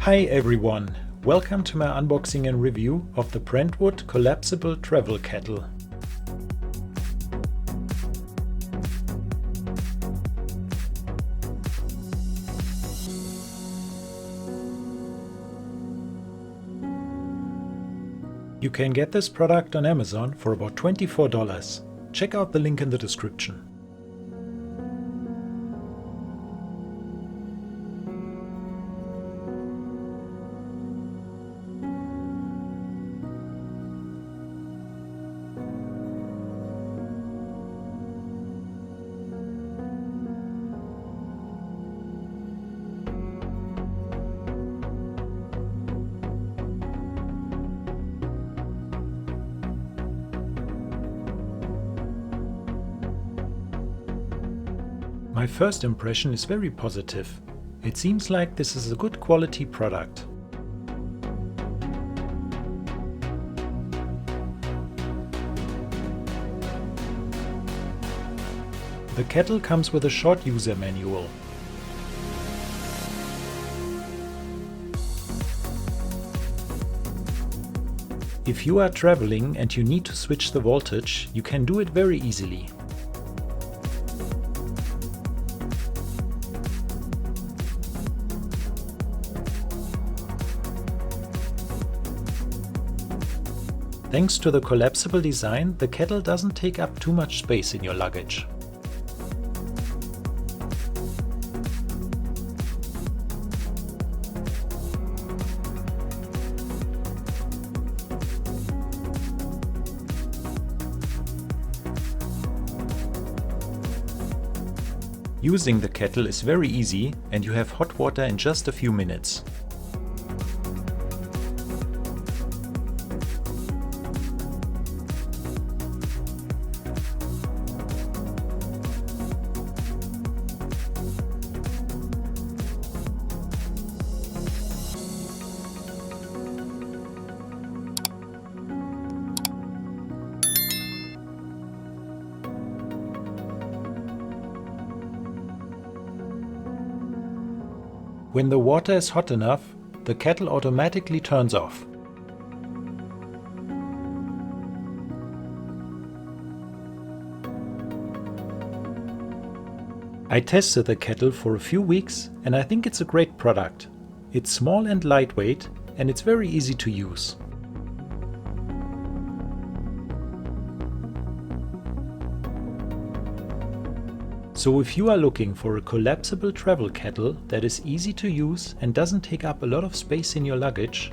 Hi everyone, welcome to my unboxing and review of the Brentwood Collapsible Travel Kettle. You can get this product on Amazon for about $24. Check out the link in the description. My first impression is very positive. It seems like this is a good quality product. The kettle comes with a short user manual. If you are traveling and you need to switch the voltage, you can do it very easily. Thanks to the collapsible design, the kettle doesn't take up too much space in your luggage. Using the kettle is very easy and you have hot water in just a few minutes. When the water is hot enough, the kettle automatically turns off. I tested the kettle for a few weeks and I think it's a great product. It's small and lightweight and it's very easy to use. So if you are looking for a collapsible travel kettle that is easy to use and doesn't take up a lot of space in your luggage,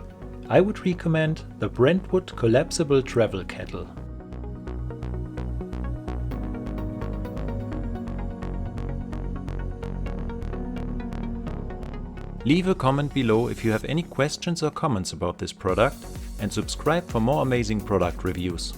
I would recommend the Brentwood Collapsible Travel Kettle. Leave a comment below if you have any questions or comments about this product and subscribe for more amazing product reviews.